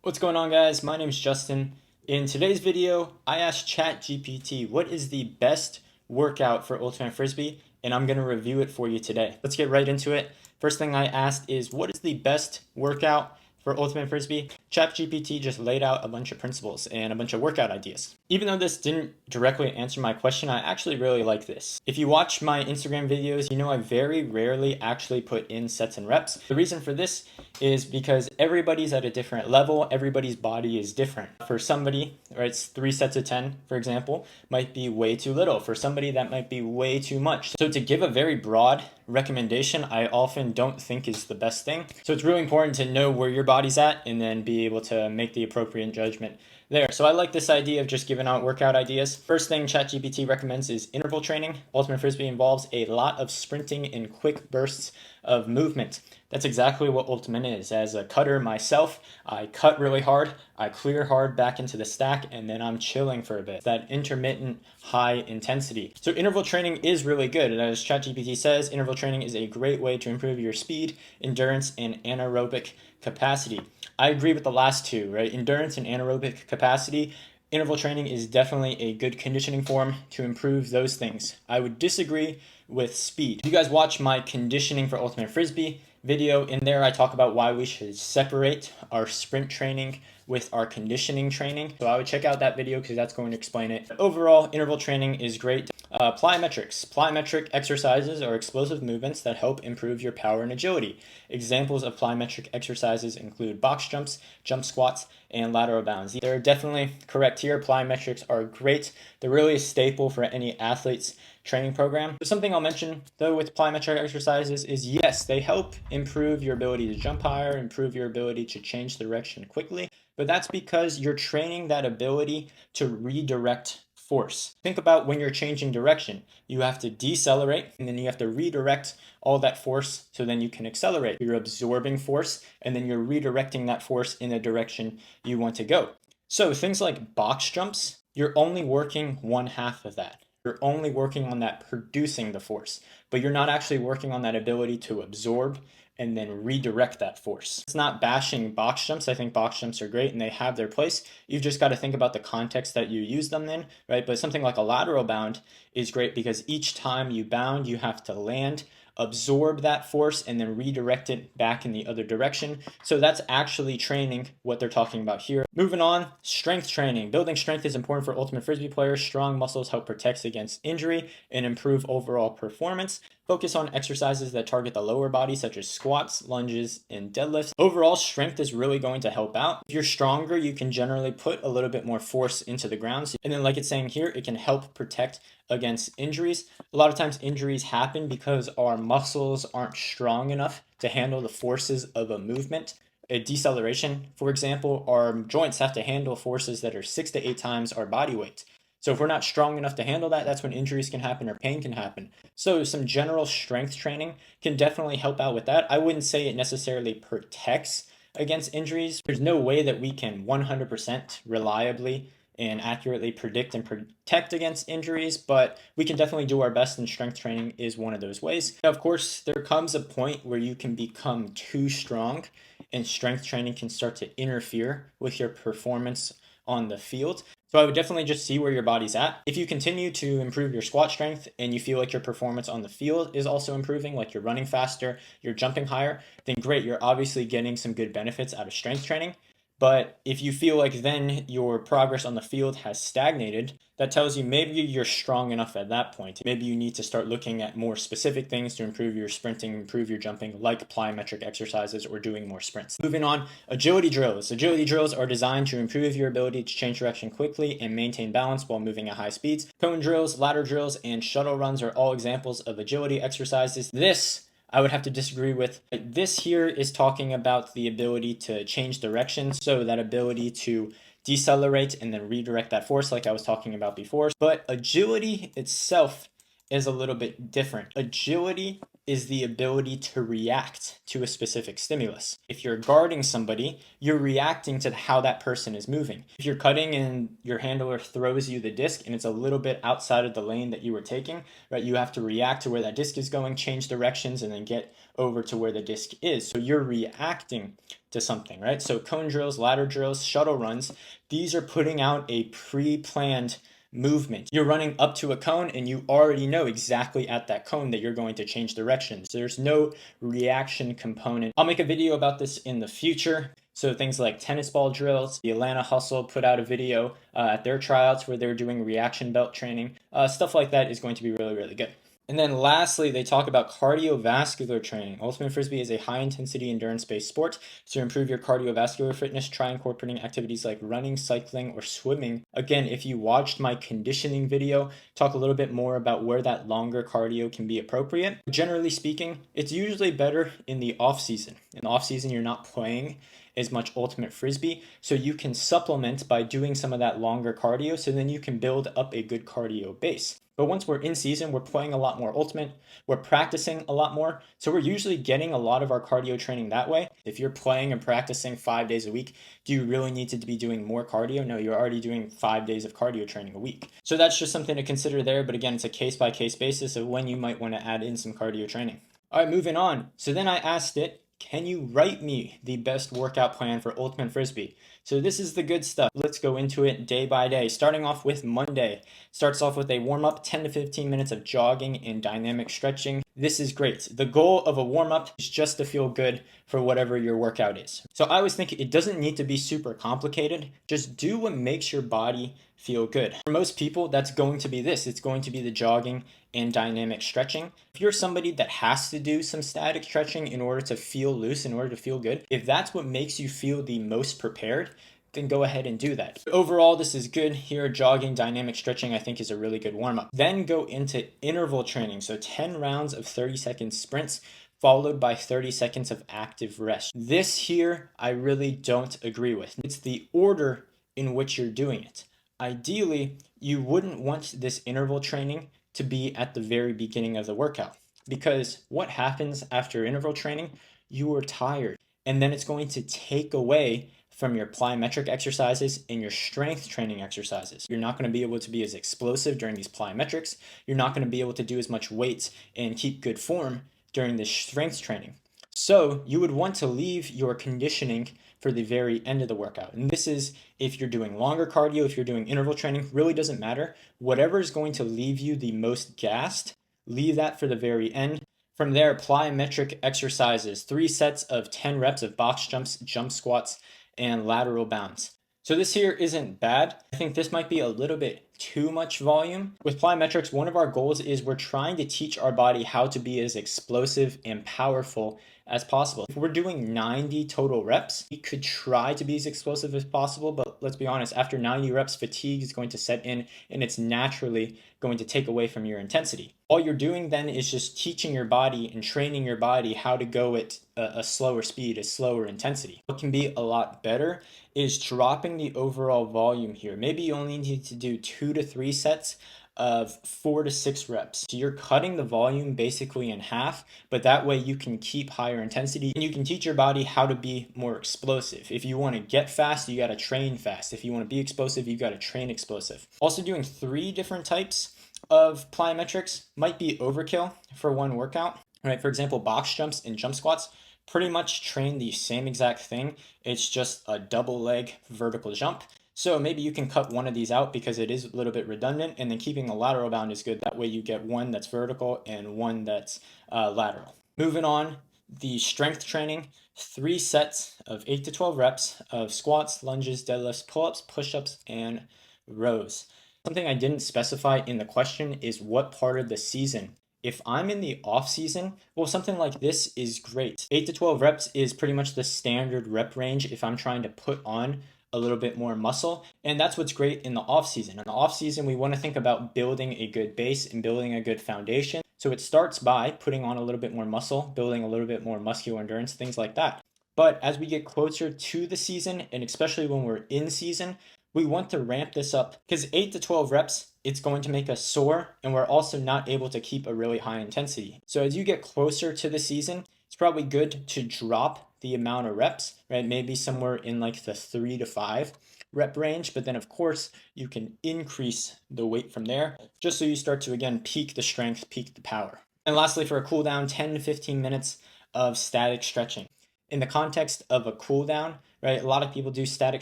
What's going on, guys? My name is Justin. In today's video, I asked ChatGPT what is the best workout for Ultimate Frisbee, and I'm going to review it for you today. Let's get right into it. First thing I asked is what is the best workout for Ultimate Frisbee? ChatGPT just laid out a bunch of principles and a bunch of workout ideas. Even though this didn't directly answer my question, I actually really like this. If you watch my Instagram videos, you know I very rarely actually put in sets and reps. The reason for this is because everybody's at a different level. Everybody's body is different. For somebody, right, 3 sets of 10, for example, might be way too little. For somebody, that might be way too much. So to give a very broad recommendation, I often don't think is the best thing. So it's really important to know where your body's at and then be able to make the appropriate judgment there. So I like this idea of just giving out workout ideas. First thing ChatGPT recommends is interval training. Ultimate Frisbee involves a lot of sprinting in quick bursts of movement. That's exactly what Ultimate is. As a cutter myself, I cut really hard, I clear hard back into the stack, and then I'm chilling for a bit. That intermittent high intensity. So interval training is really good. And as ChatGPT says, interval training is a great way to improve your speed, endurance, and anaerobic capacity. I agree with the last two, right? Endurance and anaerobic capacity. Interval training is definitely a good conditioning form to improve those things. I would disagree with speed. If you guys watch my conditioning for Ultimate Frisbee video, in there I talk about why we should separate our sprint training with our conditioning training. So I would check out that video because that's going to explain it. But overall, interval training is great. Plyometrics. Plyometric exercises are explosive movements that help improve your power and agility. Examples of plyometric exercises include box jumps, jump squats, and lateral bounds. They're definitely correct here. Plyometrics are great. They're really a staple for any athlete's training program. But something I'll mention though with plyometric exercises is yes, they help improve your ability to jump higher, improve your ability to change direction quickly, but that's because you're training that ability to redirect force. Think about when you're changing direction. You have to decelerate and then you have to redirect all that force so then you can accelerate. You're absorbing force and then you're redirecting that force in the direction you want to go. So things like box jumps, you're only working one half of that. You're only working on that producing the force, but you're not actually working on that ability to absorb and then redirect that force. It's not bashing box jumps. I think box jumps are great and they have their place. You've just got to think about the context that you use them in, right? But something like a lateral bound is great because each time you bound, you have to land, absorb that force, and then redirect it back in the other direction. So that's actually training what they're talking about here. Moving on, strength training. Building strength is important for Ultimate Frisbee players. Strong muscles help protect against injury and improve overall performance. Focus on exercises that target the lower body, such as squats, lunges, and deadlifts. Overall, strength is really going to help out. If you're stronger, you can generally put a little bit more force into the ground. And then like it's saying here, it can help protect against injuries. A lot of times injuries happen because our muscles aren't strong enough to handle the forces of a movement. A deceleration, for example, our joints have to handle forces that are 6 to 8 times our body weight. So if we're not strong enough to handle that, that's when injuries can happen or pain can happen. So some general strength training can definitely help out with that. I wouldn't say it necessarily protects against injuries. There's no way that we can 100% reliably and accurately predict and protect against injuries, but we can definitely do our best, and strength training is one of those ways. Now, of course, there comes a point where you can become too strong and strength training can start to interfere with your performance on the field. So I would definitely just see where your body's at. If you continue to improve your squat strength and you feel like your performance on the field is also improving, like you're running faster, you're jumping higher, then great, you're obviously getting some good benefits out of strength training. But if you feel like then your progress on the field has stagnated, that tells you maybe you're strong enough at that point. Maybe you need to start looking at more specific things to improve your sprinting, improve your jumping, like plyometric exercises or doing more sprints. Moving on, agility drills. Agility drills are designed to improve your ability to change direction quickly and maintain balance while moving at high speeds. Cone drills, ladder drills, and shuttle runs are all examples of agility exercises. This I would have to disagree with. This here is talking about the ability to change direction, so that ability to decelerate and then redirect that force like I was talking about before. But agility itself is a little bit different. Agility is the ability to react to a specific stimulus. If you're guarding somebody, you're reacting to how that person is moving. If you're cutting and your handler throws you the disc and it's a little bit outside of the lane that you were taking, right, you have to react to where that disc is going, change directions, and then get over to where the disc is. So you're reacting to something, right? So cone drills, ladder drills, shuttle runs, these are putting out a pre-planned movement. You're running up to a cone and you already know exactly at that cone that you're going to change directions. There's no reaction component. I'll make a video about this in the future. So things like tennis ball drills, the Atlanta Hustle put out a video at their tryouts where they're doing reaction belt training. Stuff like that is going to be really, really good. And then lastly, they talk about cardiovascular training. Ultimate Frisbee is a high-intensity endurance-based sport. To improve your cardiovascular fitness, try incorporating activities like running, cycling, or swimming. Again, if you watched my conditioning video, talk a little bit more about where that longer cardio can be appropriate. Generally speaking, it's usually better in the off-season. In the off-season, you're not playing as much Ultimate Frisbee, so you can supplement by doing some of that longer cardio, so then you can build up a good cardio base. But once we're in season, we're playing a lot more Ultimate, we're practicing a lot more, so we're usually getting a lot of our cardio training that way. If you're playing and practicing 5 days a week, do you really need to be doing more cardio? No, you're already doing 5 days of cardio training a week. So that's just something to consider there, but again, it's a case-by-case basis of when you might want to add in some cardio training. All right, moving on. So then I asked it, can you write me the best workout plan for Ultimate Frisbee? So this is the good stuff. Let's go into it day by day. Starting off with Monday. Starts off with a warm-up, 10 to 15 minutes of jogging and dynamic stretching. This is great. The goal of a warm-up is just to feel good for whatever your workout is. So I always think it doesn't need to be super complicated. Just do what makes your body feel good. For most people, that's going to be this. It's going to be the jogging and dynamic stretching. If you're somebody that has to do some static stretching in order to feel loose, in order to feel good, if that's what makes you feel the most prepared, then go ahead and do that. Overall, this is good. Here, jogging, dynamic stretching, I think is a really good warm-up. Then go into interval training. So 10 rounds of 30-second sprints, followed by 30 seconds of active rest. This here, I really don't agree with. It's the order in which you're doing it. Ideally, you wouldn't want this interval training to be at the very beginning of the workout, because what happens after interval training? You are tired, and then it's going to take away from your plyometric exercises and your strength training exercises. You're not going to be able to be as explosive during these plyometrics. You're not going to be able to do as much weights and keep good form during the strength training. So you would want to leave your conditioning for the very end of the workout. And this is if you're doing longer cardio, if you're doing interval training, really doesn't matter. Whatever is going to leave you the most gassed, leave that for the very end. From there, plyometric exercises, 3 sets of 10 reps of box jumps, jump squats, and lateral bounds. So this here isn't bad. I think this might be a little bit too much volume. With plyometrics, one of our goals is we're trying to teach our body how to be as explosive and powerful as possible. If we're doing 90 total reps, we could try to be as explosive as possible, but let's be honest, after 90 reps, fatigue is going to set in and it's naturally going to take away from your intensity. All you're doing then is just teaching your body and training your body how to go at a slower speed, a slower intensity. What can be a lot better is dropping the overall volume here. Maybe you only need to do 2 to 3 sets of 4 to 6 reps. So you're cutting the volume basically in half, but that way you can keep higher intensity and you can teach your body how to be more explosive. If you want to get fast, you got to train fast. If you want to be explosive, you got to train explosive. Also, doing 3 different types of plyometrics might be overkill for one workout, right? For example, box jumps and jump squats pretty much train the same exact thing. It's just a double leg vertical jump. So maybe you can cut one of these out because it is a little bit redundant, and then keeping a lateral bound is good. That way you get one that's vertical and one that's lateral. Moving on, the strength training, 3 sets of 8 to 12 reps of squats, lunges, deadlifts, pull-ups, push-ups, and rows. Something I didn't specify in the question is what part of the season. If I'm in the off season, well, something like this is great. 8 to 12 reps is pretty much the standard rep range if I'm trying to put on a little bit more muscle. And that's what's great in the off season. In the off season, we want to think about building a good base and building a good foundation. So it starts by putting on a little bit more muscle, building a little bit more muscular endurance, things like that. But as we get closer to the season, and especially when we're in season, we want to ramp this up because 8 to 12 reps, it's going to make us sore, and we're also not able to keep a really high intensity. So as you get closer to the season, it's probably good to drop the amount of reps, right? Maybe somewhere in like the 3 to 5 rep range, but then of course you can increase the weight from there just so you start to again peak the strength, peak the power. And lastly, for a cool down, 10 to 15 minutes of static stretching. in the context of a cool down, right? A lot of people do static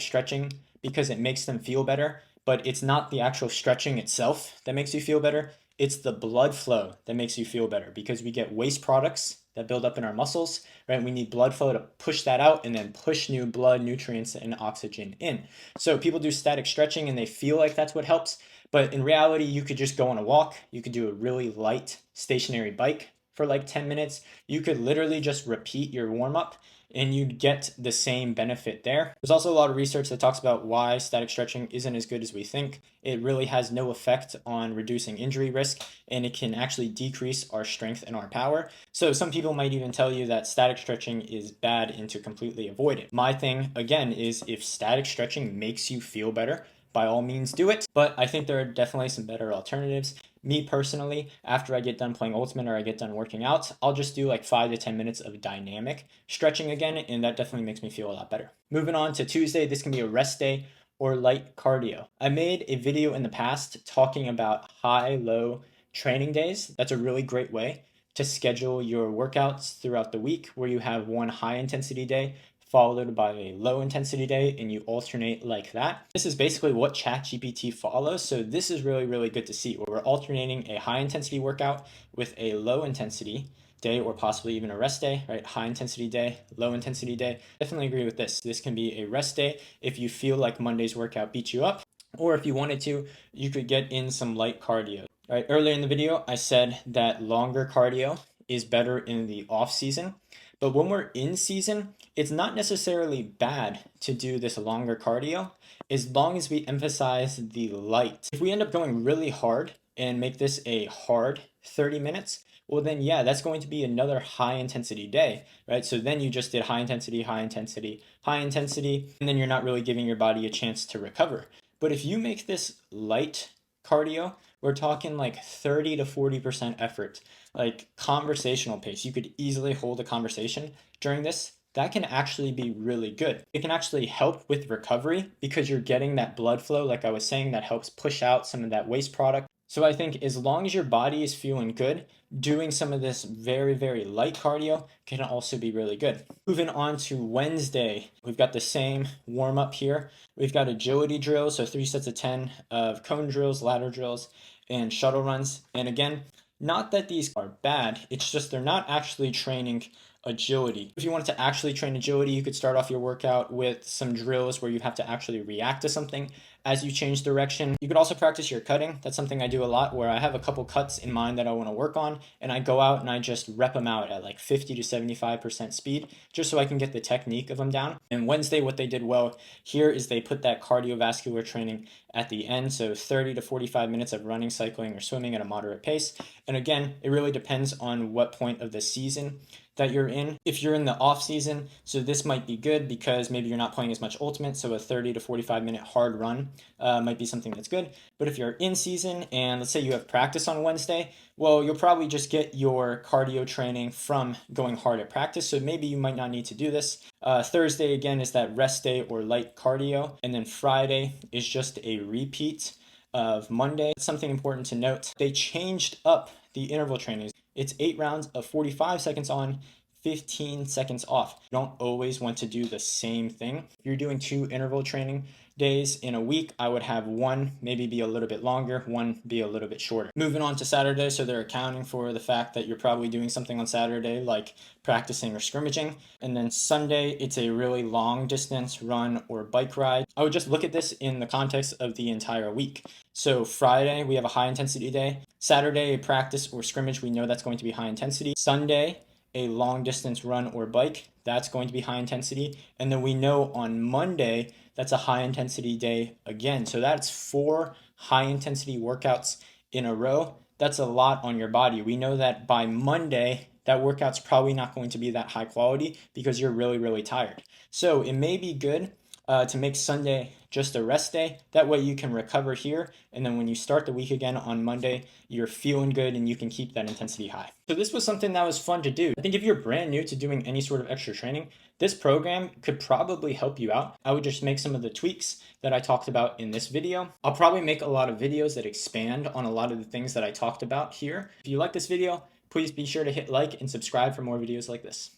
stretching because it makes them feel better, but it's not the actual stretching itself that makes you feel better. It's the blood flow that makes you feel better because we get waste products that build up in our muscles, right? We need blood flow to push that out and then push new blood, nutrients, and oxygen in. So people do static stretching and they feel like that's what helps. But in reality, you could just go on a walk. You could do a really light stationary bike for like 10 minutes. You could literally just repeat your warm up and you'd get the same benefit there. There's also a lot of research that talks about why static stretching isn't as good as we think. It really has no effect on reducing injury risk, and it can actually decrease our strength and our power. So some people might even tell you that static stretching is bad and to completely avoid it. My thing, again, is if static stretching makes you feel better, by all means do it. But I think there are definitely some better alternatives. Me personally, after I get done playing Ultimate or I get done working out, I'll just do like 5 to 10 minutes of dynamic stretching again, and that definitely makes me feel a lot better. Moving on to Tuesday, this can be a rest day or light cardio. I made a video in the past talking about high-low training days. That's a really great way to schedule your workouts throughout the week where you have one high intensity day followed by a low intensity day and you alternate like that. This is basically what ChatGPT follows. So this is really, really good to see where we're alternating a high intensity workout with a low intensity day or possibly even a rest day, right? High intensity day, low intensity day. Definitely agree with this. This can be a rest day if you feel like Monday's workout beat you up, or if you wanted to, you could get in some light cardio. All right, earlier in the video, I said that longer cardio is better in the off season. But when we're in season, it's not necessarily bad to do this longer cardio as long as we emphasize the light. If we end up going really hard and make this a hard 30 minutes, well then yeah, that's going to be another high intensity day, right? So then you just did high intensity, high intensity, high intensity, and then you're not really giving your body a chance to recover. But if you make this light cardio, we're talking like 30 to 40% effort, like conversational pace. You could easily hold a conversation during this. That can actually be really good. It can actually help with recovery because you're getting that blood flow, like I was saying, that helps push out some of that waste product. So I think as long as your body is feeling good, doing some of this very, very light cardio can also be really good. Moving on to Wednesday, we've got the same warm up here. We've got agility drills, so 3 sets of 10 of cone drills, ladder drills, and shuttle runs. And again, not that these are bad, it's just they're not actually training agility. If you wanted to actually train agility, you could start off your workout with some drills where you have to actually react to something as you change direction. You could also practice your cutting. That's something I do a lot where I have a couple cuts in mind that I want to work on and I go out and I just rep them out at like 50 to 75% speed just so I can get the technique of them down. And Wednesday, what they did well here is they put that cardiovascular training at the end. So 30 to 45 minutes of running, cycling, or swimming at a moderate pace. And again, it really depends on what point of the season that you're in. If you're in the off season, so this might be good because maybe you're not playing as much Ultimate, so a 30 to 45 minute hard run might be something that's good. But if you're in season and let's say you have practice on Wednesday, well, you'll probably just get your cardio training from going hard at practice, so maybe you might not need to do this. Thursday, again, is that rest day or light cardio, and then Friday is just a repeat of Monday. Something important to note, they changed up the interval trainings. It's 8 rounds of 45 seconds on, 15 seconds off. You don't always want to do the same thing. If you're doing 2 interval training days in a week, I would have one maybe be a little bit longer, one be a little bit shorter. Moving on to Saturday, so they're accounting for the fact that you're probably doing something on Saturday like practicing or scrimmaging. And then Sunday, it's a really long distance run or bike ride. I would just look at this in the context of the entire week. So Friday, we have a high intensity day. Saturday, practice or scrimmage, we know that's going to be high intensity. Sunday, a long distance run or bike, that's going to be high intensity. And then we know on Monday, that's a high intensity day again. So that's 4 high intensity workouts in a row. That's a lot on your body. We know that by Monday, that workout's probably not going to be that high quality because you're really, really tired. So it may be good to make Sunday just a rest day. That way you can recover here. And then when you start the week again on Monday, you're feeling good and you can keep that intensity high. So this was something that was fun to do. I think if you're brand new to doing any sort of extra training, this program could probably help you out. I would just make some of the tweaks that I talked about in this video. I'll probably make a lot of videos that expand on a lot of the things that I talked about here. If you like this video, please be sure to hit like and subscribe for more videos like this.